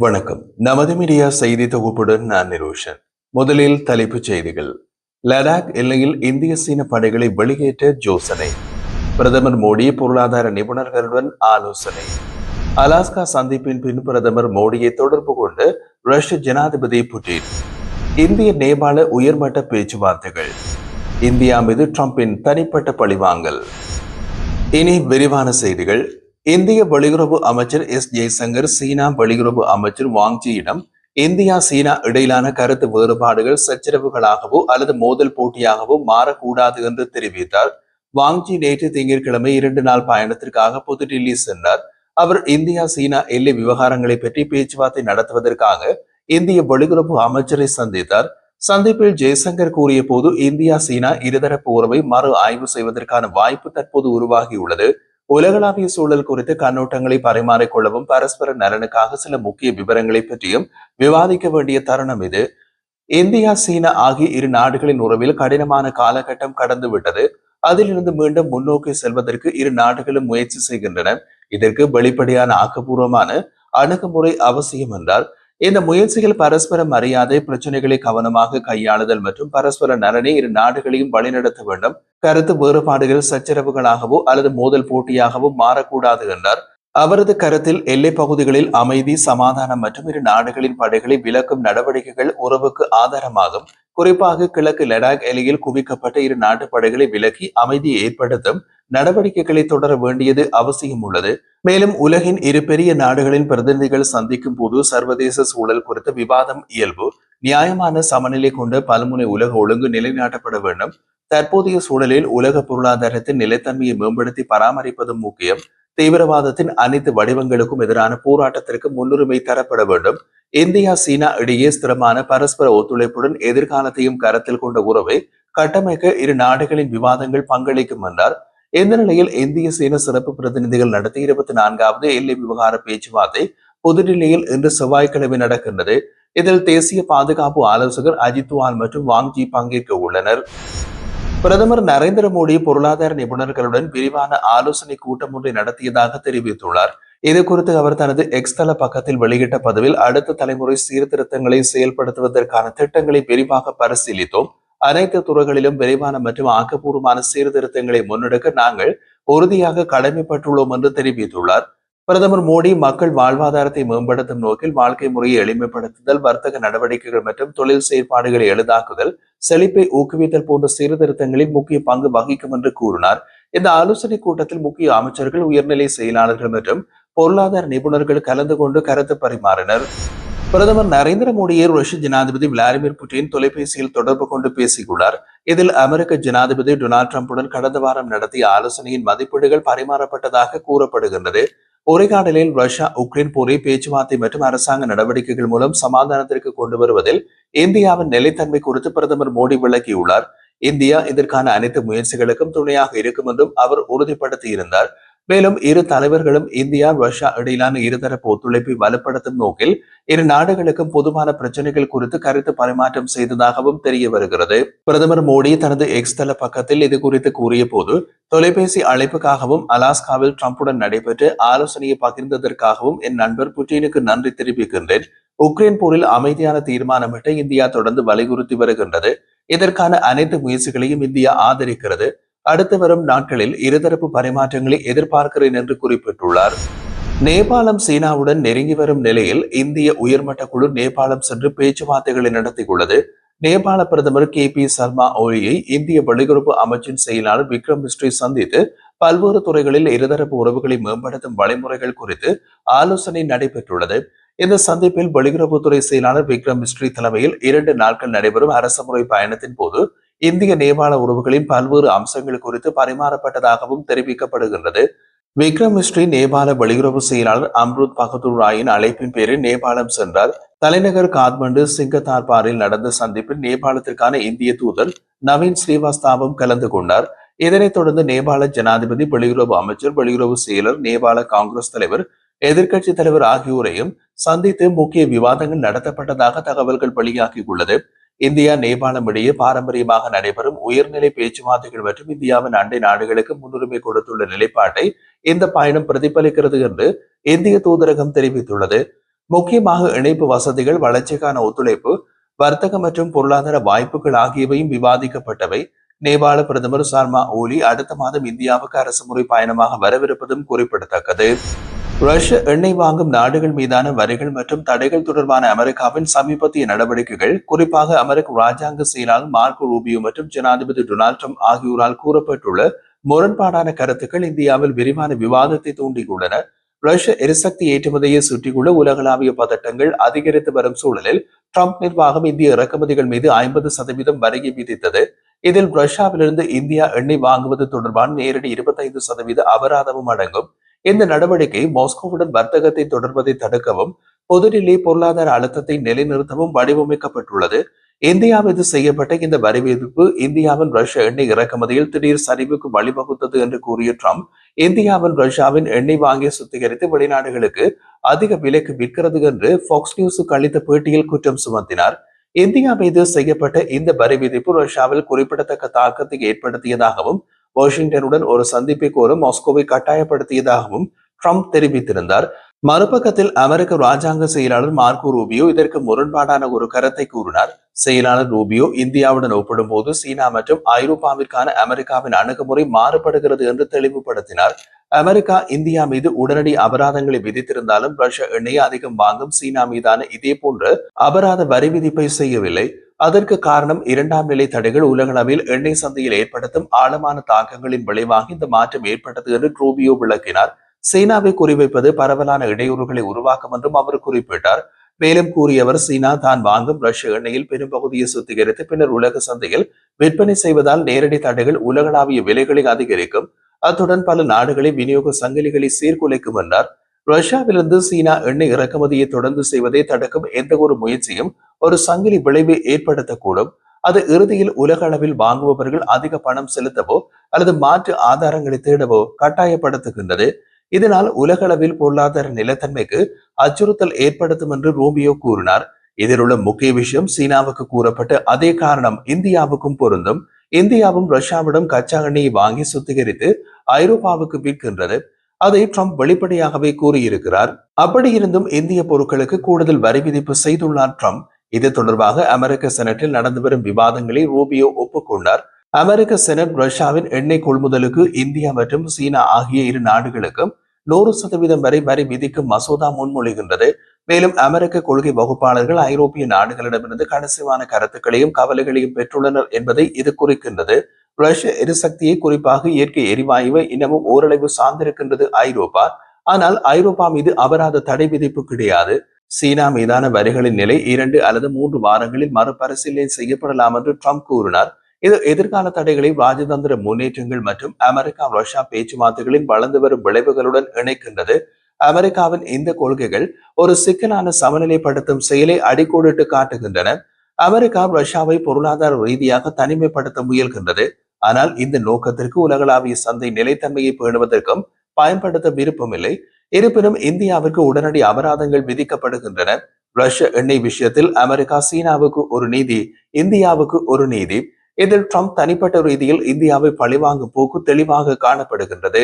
வணக்கம். நமது மீடியா செய்தி தொகுப்புடன் நான் நிரோஷன். முதலில் தலைப்புச் செய்திகள். லடாக் எல்லையில் இந்திய சீன படைகளை வெளியேற்ற யோசனை. பிரதமர் மோடி பொருளாதார நிபுணர்களுடன் ஆலோசனை. அலாஸ்கா சந்திப்பின் பின் பிரதமர் மோடியை தொடர்பு கொண்டு ரஷ்ய ஜனாதிபதி புட்டின். இந்திய நேபாள உயர்மட்ட பேச்சுவார்த்தைகள். இந்தியா மீது டிரம்பின் தனிப்பட்ட பழிவாங்கல். இனி விரிவான செய்திகள். இந்திய வெளியுறவு அமைச்சர் எஸ் ஜெய்சங்கர் சீனா வெளியுறவு அமைச்சர் வாங்ஜியிடம் இந்தியா சீனா இடையிலான கருத்து வேறுபாடுகள் சச்சரவுகளாகவோ அல்லது மோதல் போட்டியாகவோ மாறக்கூடாது என்று தெரிவித்தார். வாங்ஜி நேற்று திங்கட்கிழமை 2 நாள் பயணத்திற்காக புதுடில்லி சென்றார். அவர் இந்தியா சீனா எல்லை விவகாரங்களை பற்றி பேச்சுவார்த்தை நடத்துவதற்காக இந்திய வெளியுறவு அமைச்சரை சந்தித்தார். சந்திப்பில் ஜெய்சங்கர் கூறிய போது இந்தியா சீனா இருதரப்பு உறவை மறு ஆய்வு செய்வதற்கான வாய்ப்பு தற்போது உருவாகியுள்ளது. உலகளாவிய சூழல் குறித்து கண்ணோட்டங்களை பரிமாறிக்கொள்ளவும் பரஸ்பர நலனுக்காக சில முக்கிய விவரங்களை பற்றியும் விவாதிக்க வேண்டிய தருணம் இது. இந்தியா சீனா ஆகிய இரு நாடுகளின் உறவில் கடினமான காலகட்டம் கடந்துவிட்டது. அதிலிருந்து மீண்டும் முன்னோக்கி செல்வதற்கு இரு நாடுகளும் முயற்சி செய்கின்றன. இதற்கு வெளிப்படையான ஆக்கப்பூர்வமான அணுகுமுறை அவசியம் என்றார். இந்த முயற்சிகள் பரஸ்பர மரியாதை, பிரச்சனைகளை கவனமாக கையாளுதல் மற்றும் பரஸ்பர நலனை இரு நாடுகளையும் வழிநடத்த வேண்டும். கருத்து வேறுபாடுகள் சச்சரவுகளாகவோ அல்லது மோதல் போட்டியாகவோ மாறக்கூடாது என்றார். அவரது கருத்தில் எல்லை பகுதிகளில் அமைதி, சமாதானம் மற்றும் இரு நாடுகளின் படைகளை விலக்கும் நடவடிக்கைகள் உறவுக்கு ஆதாரமாகும். குறிப்பாக கிழக்கு லடாக் எல்லையில் குவிக்கப்பட்ட இரு நாட்டு படைகளை விலக்கி அமைதியை ஏற்படுத்தும் நடவடிக்கைகளை தொடர வேண்டியது அவசியம் உள்ளது. மேலும் உலகின் இரு பெரிய நாடுகளின் பிரதிநிதிகள் சந்திக்கும் போது சர்வதேச சூழல் குறித்த விவாதம் இயல்பு. நியாயமான சமநிலை கொண்ட பல்முனை உலக ஒழுங்கு நிலைநாட்டப்பட வேண்டும். தற்போதைய சூழலில் உலக பொருளாதாரத்தின் நிலைத்தன்மையை மேம்படுத்தி பராமரிப்பதும் முக்கியம். தீவிரவாதத்தின் அனைத்து வடிவங்களுக்கும் எதிரான போராட்டத்திற்கு முன்னுரிமை தரப்பட வேண்டும். இந்தியா சீனா இடையே ஸ்திரமான பரஸ்பர ஒத்துழைப்புடன் எதிர்காலத்தையும் கருத்தில் கொண்ட உறவை கட்டமைக்க இரு நாடுகளின் விவாதங்கள் பங்களிக்கும் என்றார். இந்த நிலையில் இந்திய சீன சிறப்பு பிரதிநிதிகள் நடத்திய 24வது எல்லை விவகார பேச்சுவார்த்தை புதுடில்லியில் இன்று செவ்வாய்க்கிழமை நடக்கின்றது. இதில் தேசிய பாதுகாப்பு ஆலோசகர் அஜித் துவால் மற்றும் வாங்ஜி பங்கேற்க உள்ளனர். பிரதமர் நரேந்திர மோடி பொருளாதார நிபுணர்களுடன் விரிவான ஆலோசனை கூட்டம் ஒன்றை நடத்தியதாக தெரிவித்துள்ளார். இது குறித்து அவர் தனது எக்ஸ் தள பக்கத்தில் வெளியிட்ட பதிவில் அடுத்த தலைமுறை சீர்திருத்தங்களை செயல்படுத்துவதற்கான திட்டங்களை விரிவாக பரிசீலித்தோம். அனைத்து துறைகளிலும் விரைவான மற்றும் ஆக்கப்பூர்வமான சீர்திருத்தங்களை முன்னெடுக்க நாங்கள் உறுதியாக கடமைப்பட்டுள்ளோம் என்று தெரிவித்துள்ளார். பிரதமர் மோடி மக்கள் வாழ்வாதாரத்தை மேம்படுத்தும் நோக்கில் வாழ்க்கை முறையை எளிமைப்படுத்துதல், வர்த்தக நடவடிக்கைகள் மற்றும் தொழில் செயற்பாடுகளை எளிதாக்குதல், செழிப்பை ஊக்குவித்தல் போன்ற சீர்திருத்தங்களில் முக்கிய பங்கு வகிக்கும் என்று கூறினார். இந்த ஆலோசனை கூட்டத்தில் முக்கிய அமைச்சர்கள், உயர்நிலை செயலாளர்கள் மற்றும் பொருளாதார நிபுணர்கள் கலந்து கொண்டு கருத்து பரிமாறினர். பிரதமர் நரேந்திர மோடியை ரஷ்ய ஜனாதிபதி விளாடிமிர் புட்டின் தொலைபேசியில் தொடர்பு கொண்டு பேசியுள்ளார். இதில் அமெரிக்க ஜனாதிபதி டொனால்டு டிரம்புடன் கடந்த வாரம் நடத்திய ஆலோசனையின் மதிப்பீடுகள் பரிமாறப்பட்டதாக கூறப்படுகின்றது. உரையாடலில் ரஷ்யா உக்ரைன் போரை பேச்சுவார்த்தை மற்றும் அரசாங்க நடவடிக்கைகள் மூலம் சமாதானத்திற்கு கொண்டு வருவதில் இந்தியாவின் நிலைத்தன்மை குறித்து பிரதமர் மோடி விளக்கியுள்ளார். இந்தியா இதற்கான அனைத்து முயற்சிகளுக்கும் துணையாக இருக்கும் என்றும் அவர் உறுதிப்படுத்தியிருந்தார். மேலும் இரு தலைவர்களும் இந்தியா ரஷ்யா இடையிலான இருதரப்பு ஒத்துழைப்பை வலுப்படுத்தும் நோக்கில் இரு நாடுகளுக்கும் பொதுவான பிரச்சனைகள் குறித்து கருத்து பரிமாற்றம் செய்ததாகவும் தெரிய வருகிறது. பிரதமர் மோடி தனது எக்ஸ் தள பக்கத்தில் இது குறித்து கூறிய போது, தொலைபேசி அழைப்புக்காகவும் அலாஸ்காவில் டிரம்புடன் நடைபெற்ற ஆலோசனையை பகிர்ந்ததற்காகவும் என் நண்பர் புட்டினுக்கு நன்றி தெரிவிக்கின்றேன். உக்ரைன் போரில் அமைதியான தீர்மானமிட்டு இந்தியா தொடர்ந்து வலியுறுத்தி வருகின்றது. இதற்கான அனைத்து முயற்சிகளையும் இந்தியா ஆதரிக்கிறது. அடுத்து வரும் நாட்களில் இருதரப்பு பரிமாற்றங்களை எதிர்பார்க்கிறேன் என்று குறிப்பிட்டுள்ளார். நேபாளம் சீனாவுடன் நெருங்கி வரும் நிலையில் இந்திய உயர்மட்ட குழு நேபாளம் சென்று பேச்சுவார்த்தைகளை நடத்தியுள்ளது. நேபாள பிரதமர் KP சர்மா ஒலியை இந்திய வெளியுறவு அமைச்சின் செயலாளர் விக்ரம் மிஸ்ரி சந்தித்து பல்வேறு துறைகளில் இருதரப்பு உறவுகளை மேம்படுத்தும் வழிமுறைகள் குறித்து ஆலோசனை நடைபெற்றுள்ளது. இந்த சந்திப்பில் வெளியுறவுத்துறை செயலாளர் விக்ரம் மிஸ்ரி தலைமையில் 2 நாட்கள் நடைபெறும் அரசுமுறை பயணத்தின் போது இந்திய நேபாள உறவுகளின் பல்வேறு அம்சங்கள் குறித்து பரிமாறப்பட்டதாகவும் தெரிவிக்கப்படுகின்றது. விக்ரம் மிஸ்ரி நேபாள வெளியுறவு செயலாளர் அம்ருத் பகதூர் ராயின் அழைப்பின் பேரில் நேபாளம் சென்றார். தலைநகர் காத்மண்டு சிங்கத்தார்பாரில் நடந்த சந்திப்பில் நேபாளத்திற்கான இந்திய தூதர் நவீன் ஸ்ரீவாஸ்தாவும் கலந்து கொண்டார். இதனைத் தொடர்ந்து நேபாள ஜனாதிபதி, வெளியுறவு அமைச்சர், வெளியுறவு செயலர், நேபாள காங்கிரஸ் தலைவர், எதிர்க்கட்சி தலைவர் ஆகியோரையும் சந்தித்து முக்கிய விவாதங்கள் நடத்தப்பட்டதாக தகவல்கள் வெளியாகியுள்ளது. இந்தியா நேபாளம் இடையே பாரம்பரியமாக நடைபெறும் உயர்நிலை பேச்சுவார்த்தைகள் மற்றும் இந்தியாவின் அண்டை நாடுகளுக்கு முன்னுரிமை கொடுத்துள்ள நிலைப்பாட்டை இந்த பயணம் பிரதிபலிக்கிறது என்று இந்திய தூதரகம் தெரிவித்துள்ளது. முக்கியமாக இணைப்பு வசதிகள், வளர்ச்சிக்கான ஒத்துழைப்பு, வர்த்தக மற்றும் பொருளாதார வாய்ப்புகள் ஆகியவையும் விவாதிக்கப்பட்டவை. நேபாள பிரதமர் சர்மா ஓலி அடுத்த மாதம் இந்தியாவுக்கு அரசுமுறை பயணமாக வரவிருப்பதும் குறிப்பிடத்தக்கது. ரஷ்ய எண்ணெய் வாங்கும் நாடுகள் மீதான வரிகள் மற்றும் தடைகள் தொடர்பான அமெரிக்காவின் சமீபத்திய நடவடிக்கைகள், குறிப்பாக அமெரிக்க ராஜாங்க செயலாளர் மார்க்கோ ரூபியோ மற்றும் ஜனாதிபதி டொனால்ட் ட்ரம்ப் ஆகியோரால் கூறப்பட்டுள்ள முரண்பாடான கருத்துக்கள் இந்தியாவில் விரிவான விவாதத்தை தூண்டியுள்ளன. ரஷ்ய எரிசக்தி ஏற்றுமதியை சுற்றியுள்ள உலகளாவிய பதட்டங்கள் அதிகரித்து வரும் சூழலில் ட்ரம்ப் நிர்வாகம் இந்திய இறக்குமதிகள் மீது 50% வரியை விதித்தது. இதில் ரஷ்யாவிலிருந்து இந்தியா எண்ணெய் வாங்குவது தொடர்பான நேரடி 25% அபராதமும் அடங்கும். இந்த நடவடிக்கை மாஸ்கோவுடன் வர்த்தகத்தை தொடர்வதை தடுக்கவும், புதுடில்லி பொருளாதார அழுத்தத்தை நிலைநிறுத்தவும் வடிவமைக்கப்பட்டுள்ளது. இந்தியா மீது செய்யப்பட்ட இந்த வரி விதிப்பு இந்தியாவின் ரஷ்ய எண்ணெய் இறக்குமதியில் திடீர் சரிவுக்கு வழிவகுத்தது என்று கூறிய ட்ரம்ப், இந்தியாவின் ரஷ்யாவின் எண்ணெய் வாங்கி சுத்திகரித்து வெளிநாடுகளுக்கு அதிக விலைக்கு விற்கிறது என்று ஃபாக்ஸ் நியூஸுக்கு அளித்த பேட்டியில் குற்றம் சுமத்தினார். இந்தியா மீது செய்யப்பட்ட இந்த வரி விதிப்பு ரஷ்யாவில் குறிப்பிடத்தக்க தாக்கத்தை ஏற்படுத்தியதாகவும், வாஷிங்டனுடன் ஒரு சந்திப்பை கோர மாஸ்கோவை கட்டாயப்படுத்தியதாகவும் ட்ரம்ப் தெரிவித்திருந்தார். மறுபக்கத்தில் அமெரிக்க ராஜாங்க செயலாளர் மார்க்கோ ரூபியோ இதற்கு முரண்பாடான ஒரு கருத்தை கூறினார். செயலாளர் ரூபியோ, இந்தியாவுடன் ஒப்பிடும்போது சீனா மற்றும் ஐரோப்பாவிற்கான அமெரிக்காவின் அணுகுமுறை மாறுபடுகிறது என்று தெளிவுபடுத்தினார். அமெரிக்கா இந்தியா மீது உடனடி அபராதங்களை விதித்திருந்தாலும் ரஷ்ய எண்ணெயை அதிகம் வாங்கும் சீனா மீதான இதே போன்ற அபராத வரி விதிப்பை செய்யவில்லை. அதற்கு காரணம் இரண்டாம் நிலை தடைகள் உலகளவில் எண்ணெய் சந்தையில் ஏற்படுத்தும் ஆழமான தாக்கங்களின் விளைவாக இந்த மாற்றம் ஏற்பட்டது என்று ரூபியோ விளக்கினார். சீனாவை குறிவைப்பது பரவலான இடையூறுகளை உருவாக்கும் என்றும் அவர் குறிப்பிட்டார். மேலும் கூறியவர், சீனா தான் வாங்கும் ரஷ்ய எண்ணெயில் பெரும்பகுதியை சுத்திகரித்து பின்னர் உலக சந்தையில் விற்பனை செய்வதால் நேரடி தடைகள் உலகளாவிய விலைகளை அதிகரிக்கும், அத்துடன் பல நாடுகளை விநியோக சங்கிலிகளை சீர்குலைக்கும் என்றார். ரஷ்யாவிலிருந்து சீனா எண்ணெய் இறக்குமதியை தொடர்ந்து செய்வதை தடுக்கும் எந்த ஒரு முயற்சியும் ஒரு சங்கிலி விளைவை ஏற்படுத்தக்கூடும். அது இறுதியில் உலக அளவில் வாங்குபவர்கள் அதிக பணம் செலுத்தவோ அல்லது மாற்று ஆதாரங்களை தேடவோ கட்டாயப்படுத்துகின்றது. இதனால் உலகளவில் பொருளாதார நிலைத்தன்மைக்கு அச்சுறுத்தல் ஏற்படுத்தும் என்று ரூபியோ கூறினார். இதில் உள்ள முக்கிய விஷயம், சீனாவுக்கு கூறப்பட்ட அதே காரணம் இந்தியாவுக்கும் பொருந்தும். இந்தியாவும் ரஷ்யாவிடம் கச்சா எண்ணெயை வாங்கி சுத்திகரித்து ஐரோப்பாவுக்கு விற்கின்றது. அதை ட்ரம்ப் வெளிப்படையாகவே கூறியிருக்கிறார். அப்படி இருந்தும் இந்திய பொருட்களுக்கு கூடுதல் வரி விதிப்பு செய்துள்ளார் ட்ரம்ப். இது தொடர்பாக அமெரிக்க செனட்டில் நடந்து வரும் விவாதங்களை ரூபியோ ஒப்புக்கொண்டார். அமெரிக்க செனட் ரஷ்யாவின் எண்ணெய் கொள்முதலுக்கு இந்தியா மற்றும் சீனா ஆகிய இரு நாடுகளுக்கும் 100% வரை வரி விதிக்கும் மசோதா முன்மொழிகின்றது. மேலும் அமெரிக்க கொள்கை வகுப்பாளர்கள் ஐரோப்பிய நாடுகளிடமிருந்து கணிசமான கருத்துக்களையும் கவலைகளையும் பெற்றுள்ளனர் என்பதை இது குறிக்கின்றது. ரஷ்ய எரிசக்தியை, குறிப்பாக இயற்கை எரிவாயுவை இன்னமும் ஓரளவு சார்ந்திருக்கின்றது ஐரோப்பா. ஆனால் ஐரோப்பா மீது அபராத தடை விதிப்பு கிடையாது. சீனா மீதான வரிகளின் நிலை 2 அல்லது 3 வாரங்களில் மறுபரிசீலனை செய்யப்படலாம் என்று ட்ரம்ப் கூறினார். இது எதிர்கால தடைகளை ராஜதந்திர முன்னேற்றங்கள் மற்றும் அமெரிக்கா ரஷ்யா பேச்சுவார்த்தைகளின் வளர்ந்து வரும் விளைவுகளுடன் இணைக்கின்றது. அமெரிக்காவின் இந்த கொள்கைகள் ஒரு சிக்கலான சமநிலைப்படுத்தும் செயலை அடிக்கோடிட்டு காட்டுகின்றன. அமெரிக்கா ரஷ்யாவை பொருளாதார ரீதியாக தனிமைப்படுத்த முயல்கின்றது. ஆனால் இந்த நோக்கத்திற்கு உலகளாவிய சந்தை நிலைத்தன்மையை பேணுவதற்கும் பயன்படுத்த விருப்பமில்லை. இருப்பினும் இந்தியாவிற்கு உடனடி அபராதங்கள் விதிக்கப்படுகின்றன. ரஷ்ய எண்ணெய் விஷயத்தில் அமெரிக்கா சீனாவுக்கு ஒரு நீதி, இந்தியாவுக்கு ஒரு நீதி. இதில் ட்ரம்ப் தனிப்பட்ட ரீதியில் இந்தியாவை பழிவாங்கும் போக்கு தெளிவாக காணப்படுகின்றது.